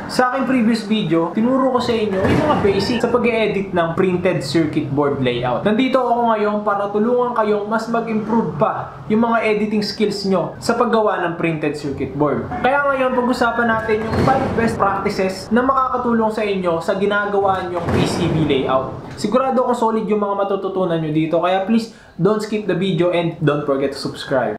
Sa aking previous video, tinuro ko sa inyo yung mga basic sa pag-edit ng printed circuit board layout. Nandito ako ngayon para tulungan kayong mas mag-improve pa yung mga editing skills nyo sa paggawa ng printed circuit board. Kaya ngayon, pag-usapan natin yung 5 best practices na makakatulong sa inyo sa ginagawa nyong PCB layout. Sigurado akong solid yung mga matututunan nyo dito, kaya please don't skip the video and don't forget to subscribe.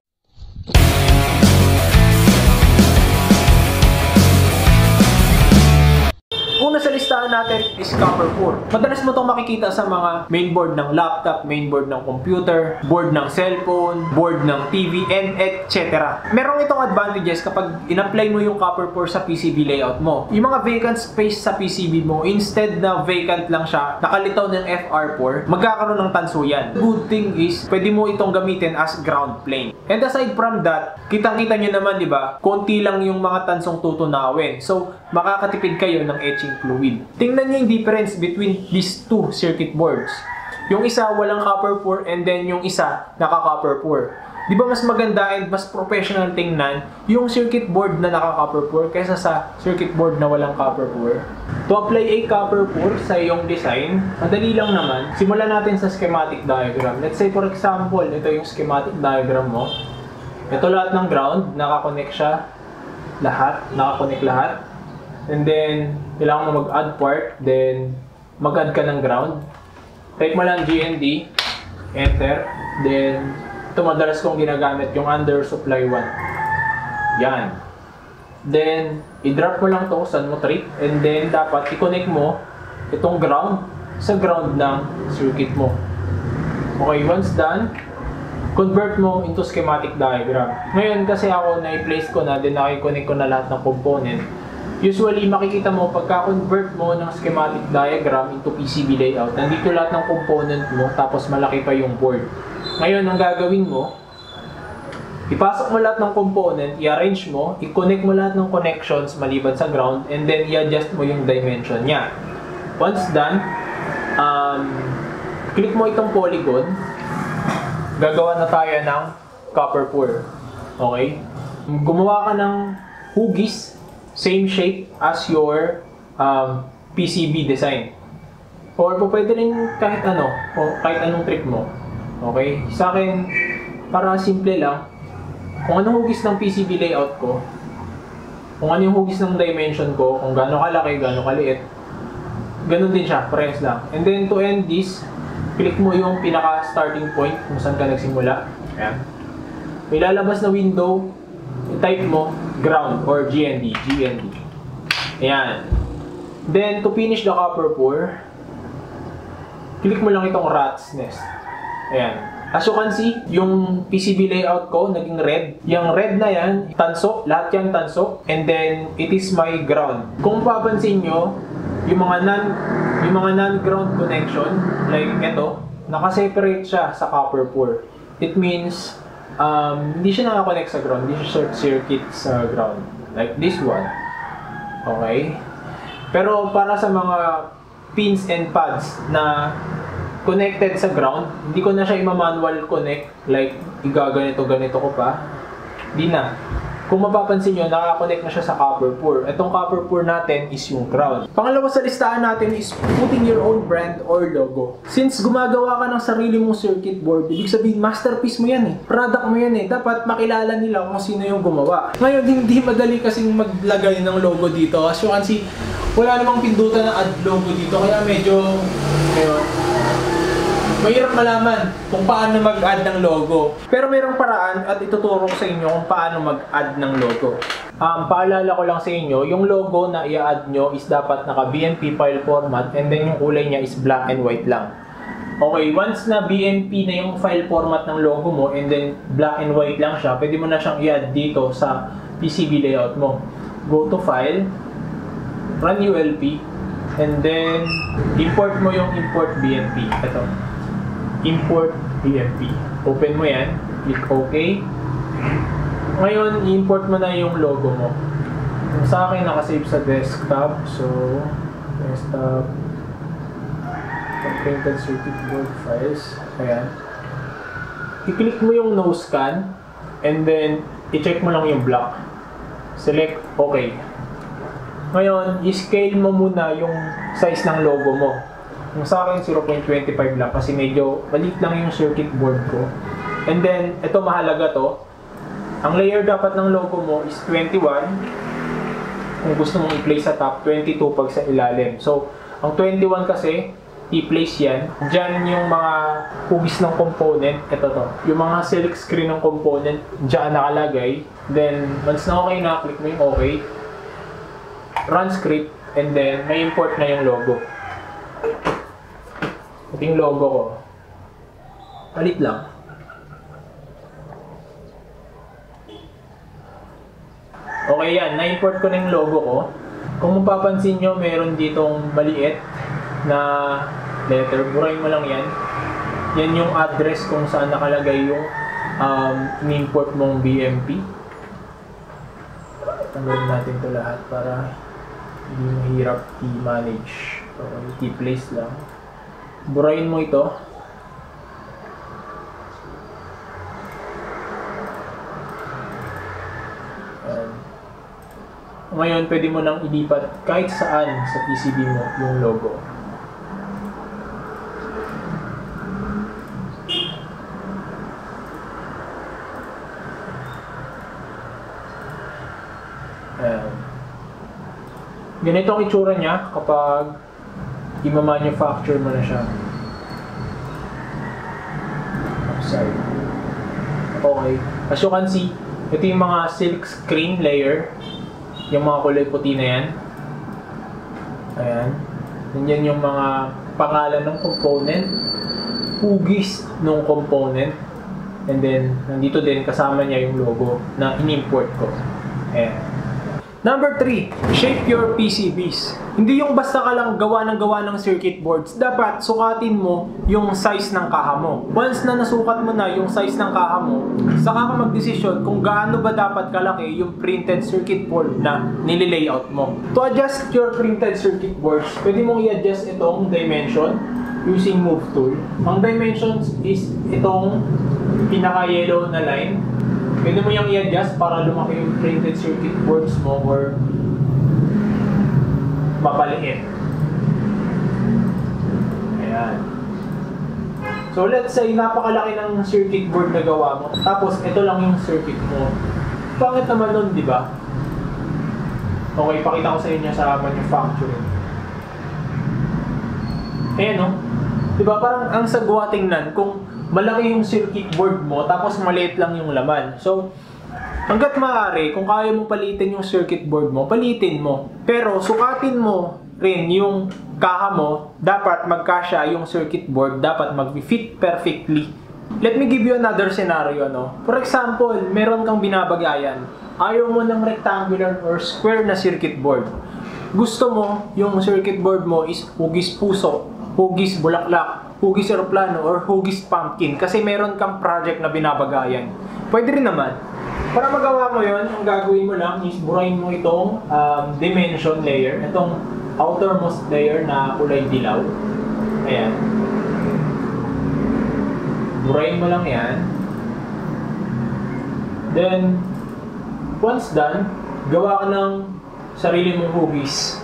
Una sa listahan natin is copper core. Madalas mo itong makikita sa mga mainboard ng laptop, mainboard ng computer, board ng cellphone, board ng TV, and etc. Merong itong advantages kapag in-apply mo yung copper core sa PCB layout mo. Yung mga vacant space sa PCB mo, instead na vacant lang siya, nakalitaw ng FR4, magkakaroon ng tanso yan. Good thing is, pwede mo itong gamitin as ground plane. And aside from that, kitang-kita nyo naman, di ba, konti lang yung mga tansong tutunawin. So, makakatipid kayo ng etching fluid. Tingnan nyo yung difference between these two circuit boards. Yung isa walang copper pore and then yung isa naka-copper pore. Di ba mas maganda and mas professional tingnan yung circuit board na naka-copper pore kaysa sa circuit board na walang copper pore? To apply a copper pore sa iyong design, madali lang naman. Simulan natin sa schematic diagram. Let's say for example, ito yung schematic diagram mo. Ito lahat ng ground, nakakonect siya. Nakakonect lahat. And then, kailangan mo mag-add part, then mag-add ka ng ground. Type mo lang GND, enter, then ito madalas kong ginagamit yung under supply 1. Yan. Then, i-drop mo lang to saan mo trip, and then dapat i-connect mo itong ground sa ground ng circuit mo. Okay, once done, convert mo into schematic diagram. Ngayon, kasi ako na-place ko na, then naki-connect ko na lahat ng component. Usually, makikita mo, pagka-convert mo ng schematic diagram into PCB layout, nandito lahat ng component mo, tapos malaki pa yung board. Ngayon, ang gagawin mo, ipasok mo lahat ng component, i-arrange mo, i-connect mo lahat ng connections maliban sa ground, and then i-adjust mo yung dimension niya. Once done, click mo itong polygon, gagawa na tayo ng copper pore. Okay? Gumawa ka ng hugis, same shape as your PCB design. Or pwede rin kahit ano, o kahit anong trick mo. Okay? Sa akin, para simple lang, kung anong hugis ng PCB layout ko, kung ano yung hugis ng dimension ko, kung gaano kalaki, gaano kaliit, ganun din siya, parehas lang. And then to end this, click mo yung pinaka-starting point kung saan ka nagsimula. Ayan. May lalabas na window, type mo ground or GND. Ayan. Then, to finish the copper pore, click mo lang itong rat's nest. Ayan. As you can see, yung PCB layout ko naging red. Yung red na yan, tanso. Lahat yan tanso. And then, it is my ground. Kung papansin nyo, yung mga non-ground connection, like ito, nakaseparate siya sa copper pore. It means, hindi siya nakakonect sa ground, hindi siya short circuit sa ground. Like this one. Okay? Pero para sa mga pins and pads na connected sa ground, hindi ko na siya i-manual connect. Like, igaganito ko pa. Hindi na. Kung mapapansin nyo, nakakonect na siya sa copper pore. Itong copper pore natin is yung ground. Pangalawa sa listahan natin is putting your own brand or logo. Since gumagawa ka ng sarili mong circuit board, ibig sabihin masterpiece mo yan eh. Product mo yan eh. Dapat makilala nila kung sino yung gumawa. Ngayon, hindi madali kasing maglagay ng logo dito. As you can see, wala namang pindutan ng add logo dito. Kaya medyo, ngayon, mahirap malaman kung paano mag-add ng logo. Pero mayroong paraan at ituturo ko sa inyo kung paano mag-add ng logo. Paalala ko lang sa inyo, yung logo na i-add nyo is dapat naka BMP file format and then yung kulay niya is black and white lang. Okay, once na BMP na yung file format ng logo mo and then black and white lang siya, pwede mo na siyang i-add dito sa PCB layout mo. Go to File, Run ULP, and then import mo yung import BMP. Ito. Import BMP. Open mo yan. Click OK. Ngayon, i-import mo na yung logo mo. Yung sa akin, nakasave sa desktop. So, desktop. Printed circuit board files. Ayan. I-click mo yung no scan. And then, i-check mo lang yung block. Select OK. Ngayon, i-scale mo muna yung size ng logo mo. Yung sa akin, 0.25 lang kasi medyo maliit lang yung circuit board ko. And then, ito mahalaga to. Ang layer dapat ng logo mo is 21. Kung gusto mong i-place sa top, 22 pag sa ilalim. So, ang 21 kasi, i-place yan. Diyan yung mga hugis ng component. Ito to. Yung mga silk screen ng component, diyan nakalagay. Then, once na okay na, click mo yung okay. Run script. And then, may import na yung logo. Ito yung logo ko. Palit lang. Okay yan. Na-import ko na yung logo ko. Kung mapapansin nyo, meron ditong maliit na letter. Burahin mo lang yan. Yan yung address kung saan nakalagay yung in-import mong BMP. Tanggalin natin ito lahat para hindi mahirap i-manage. So, i-place lang. Burahin mo ito. Ngayon, pwede mo nang ilipat kahit saan sa PCB mo yung logo. Ganito ang itsura niya kapag i-manufacture mo na siya. Upside. Okay. As you can see, ito yung mga silk screen layer. Yung mga kulay puti na yan. Ayan. Yan yung mga pangalan ng component. Hugis ng component. And then, nandito din kasama niya yung logo na in-import ko. Ayan. Number 3, shape your PCBs. Hindi yung basta ka lang gawa ng circuit boards. Dapat sukatin mo yung size ng kaha mo. Once na nasukat mo na yung size ng kaha mo, saka ka magdesisyon kung gaano ba dapat kalaki yung printed circuit board na nililayout mo. To adjust your printed circuit boards, pwede mong i-adjust itong dimension using Move Tool. Ang dimensions is itong pinaka-yellow na line. Pwede mo yung i-adjust para lumaki yung printed circuit boards mo or mapaliit. Ayan. So let's say napakalaki ng circuit board na gawa mo. Tapos ito lang yung circuit mo. Pangit naman nun, di ba? Okay, pakita ko sa inyo sa manufacturing. Ayan no? Di ba parang ang sagwa tingnan kung malaki yung circuit board mo, tapos maliit lang yung laman. So, hanggat maaari, kung kaya mo palitin yung circuit board mo, palitin mo. Pero, sukatin mo rin yung kaha mo, dapat magkasya yung circuit board, dapat mag-fit perfectly. Let me give you another scenario, no? For example, meron kang binabagayan. Ayaw mo ng rectangular or square na circuit board. Gusto mo, yung circuit board mo is hugis puso, hugis bulaklak, hugis aeroplano, or hugis pumpkin kasi meron kang project na binabagayan. Pwede rin naman. Para magawa mo yon, ang gagawin mo lang is burahin mo itong dimension layer, itong outermost layer na kulay dilaw. Ayan. Burahin mo lang yan. Then, once done, gawa ka ng sarili mong hugis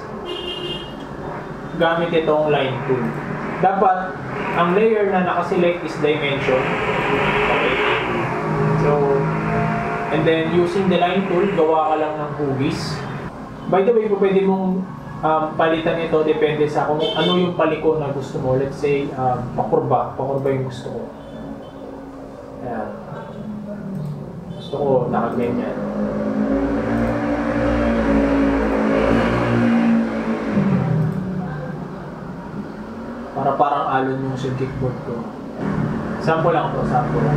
gamit itong line tool. Dapat, ang layer na nakaselect is dimension. Okay. So, and then using the line tool, gawa ka lang ng hugis. By the way, pwede mong palitan ito depende sa kung ano yung paliko na gusto mo. Let's say, pakurba yung gusto ko. Ayan. Gusto ko nakaganyan. Para parang alon yung circuit board ko. Sample lang to, sample lang.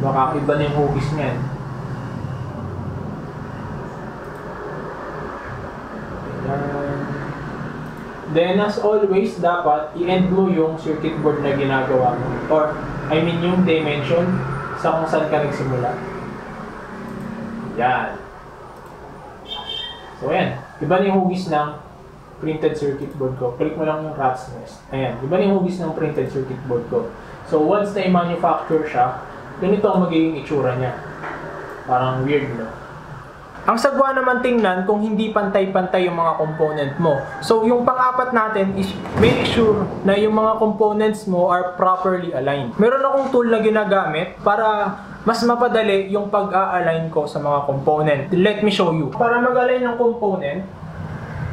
Baka iba na yung hugis niyan. Then as always, dapat i-end mo yung circuit board na ginagawa mo. Or, I mean yung dimension sa kung saan ka nagsimula. Yan. So ayan. Iba na yung hugis ng printed circuit board ko. Click mo lang yung rat's nest. Ayan. Iba na yung hugis ng printed circuit board ko. So once na i-manufacture siya, ganito ang magiging itsura niya. Parang weird, no? Ang sagwa naman tingnan kung hindi pantay-pantay yung mga component mo. So, yung pang-apat natin is make sure na yung mga components mo are properly aligned. Meron akong tool na ginagamit para mas mapadali yung pag-a-align ko sa mga component. Let me show you. Para mag-align ng component,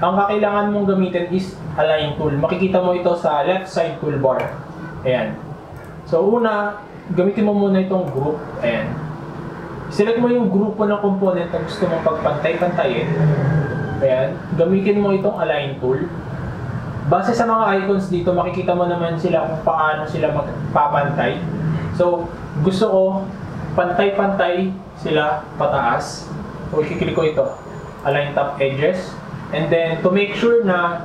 ang kakailangan mong gamitin is align tool. Makikita mo ito sa left side toolbar. Ayan. So, una, gamitin mo muna itong group. Ayan. Select mo yung grupo ng component na gusto mong pagpantay-pantayin. Ayan. Gamitin mo itong align tool. Base sa mga icons dito, makikita mo naman sila kung paano sila magpapantay. So, gusto ko pantay-pantay sila pataas. So, i-click ko ito. Align top edges. And then, to make sure na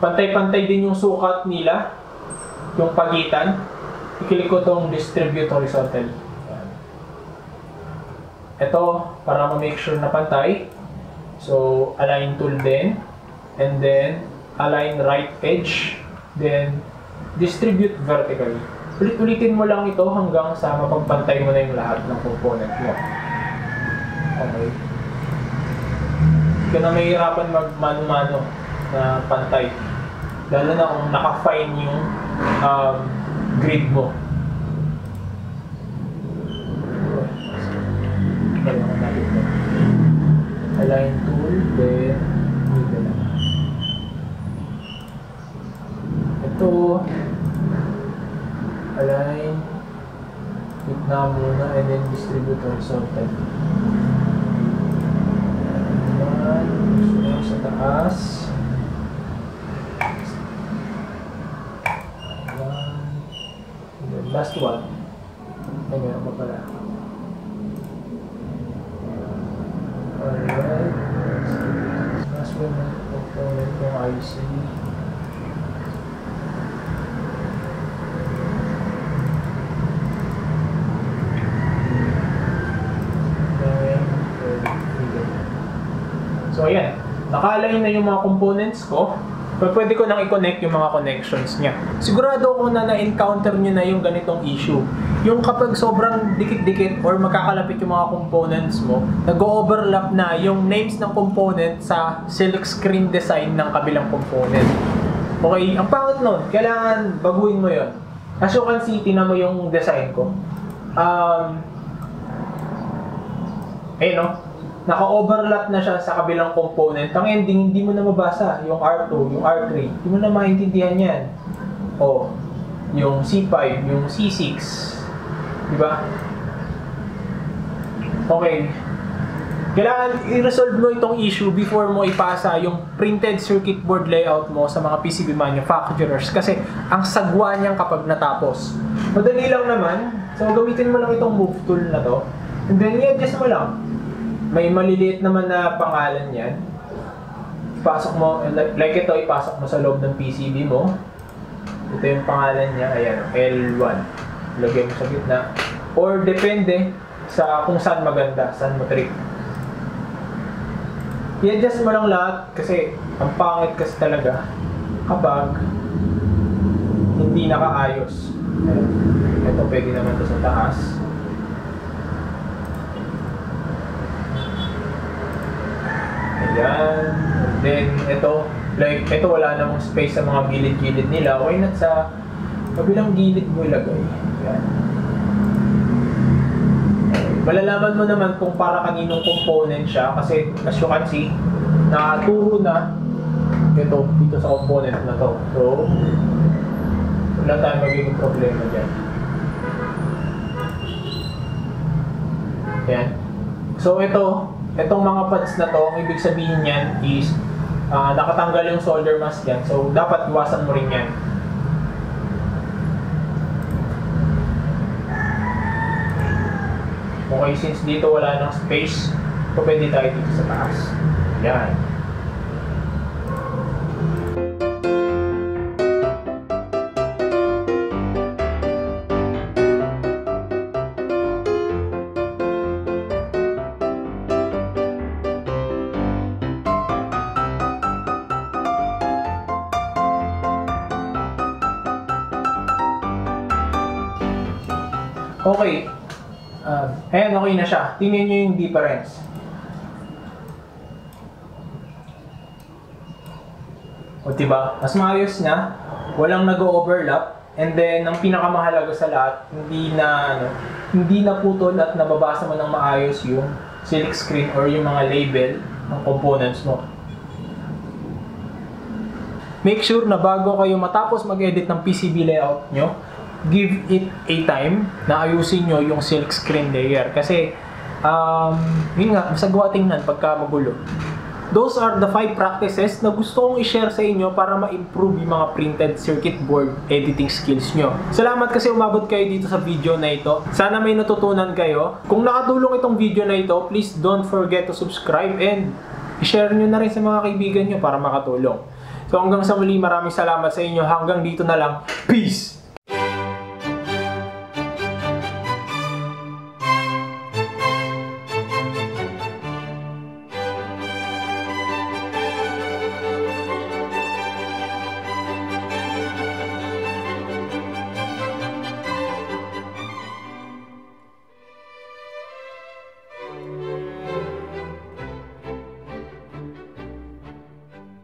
pantay-pantay din yung sukat nila, yung pagitan, i-click ko itong distribute horizontal. Ito, para ma-make sure na pantay. So, align tool din. And then, align right edge. Then, distribute vertically. Ulit-ulitin mo lang ito hanggang sa mapagpantay mo na yung lahat ng component mo. Okay. Hindi ka na mahihirapan mag-mano-mano na pantay. Lalo na kung naka-fine yung grid mo. Align tool, then middle. Ito, align, gitna muna, and then distribute horizontal. Ayan, gusto sa taas. Ayan, and then last one. Ay, meron pa pala. Alright. Last one na component ng IC. So ayan, naka-align na yung mga components ko. Pwede ko nang i-connect yung mga connections niya. Sigurado ako na na-encounter nyo na yung ganitong issue. Yung kapag sobrang dikit-dikit or magkakalapit yung mga components mo, nag-overlap na yung names ng component sa silk screen design ng kabilang component. Okay, ang pangit nun, kailangan baguhin mo yon. As you can see, tinan mo yung design ko. Ayun no? Naka-overlap na siya sa kabilang component. Ang ending, hindi mo na mabasa yung R2, yung R3. Hindi mo na maintindihan yan. O, yung C5, yung C6. Diba? Okay. Kailangan i-resolve mo itong issue before mo ipasa yung printed circuit board layout mo sa mga PCB manufacturers. Kasi ang sagwa niyan kapag natapos. Madali lang naman. So, gamitin mo lang itong move tool na to. And then, i-adjust mo lang. May maliliit naman na pangalan yan. Ipasok mo, like ito, ipasok mo sa loob ng PCB mo. Ito yung pangalan niya, ayan, L1. Lagay mo sa gitna. Or depende sa kung saan maganda, saan mo trip. I-adjust mo lang lahat kasi ang pangit kasi talaga kapag hindi nakaayos. Ayan. Ito pwede naman ito sa taas. Ayan. And then, ito, like, ito wala namang space sa mga gilid-gilid nila. Why not sa kabilang gilid mo ilagay? Ayan. Malalaman mo naman kung para kaninong component siya kasi as you can see, nakaturo na ito dito sa component na to. So, wala tayong magiging problema dyan. Ayan. So, itong mga pads na to, ang ibig sabihin yan is nakatanggal yung solder mask yan. So, dapat iwasan mo rin yan. Okay, since dito wala nang space, so pwede tayo dito sa taas. Yan. Okay. Ayan, okay na siya. Tingnan nyo yung difference. O diba? Mas maayos na. Walang nag-overlap. And then, ang pinakamahalaga sa lahat, hindi na putol at nababasa mo ng maayos yung silk screen or yung mga label ng components mo. Make sure na bago kayo matapos mag-edit ng PCB layout nyo, give it a time na ayusin nyo yung silk screen layer. Kasi, yun nga, masagawa tingnan pagka magulo. Those are the 5 practices na gusto kong i-share sa inyo para ma-improve yung mga printed circuit board editing skills nyo. Salamat kasi umabot kayo dito sa video na ito. Sana may natutunan kayo. Kung nakatulong itong video na ito, please don't forget to subscribe and i-share nyo na rin sa mga kaibigan nyo para makatulong. So hanggang sa muli, maraming salamat sa inyo. Hanggang dito na lang. Peace!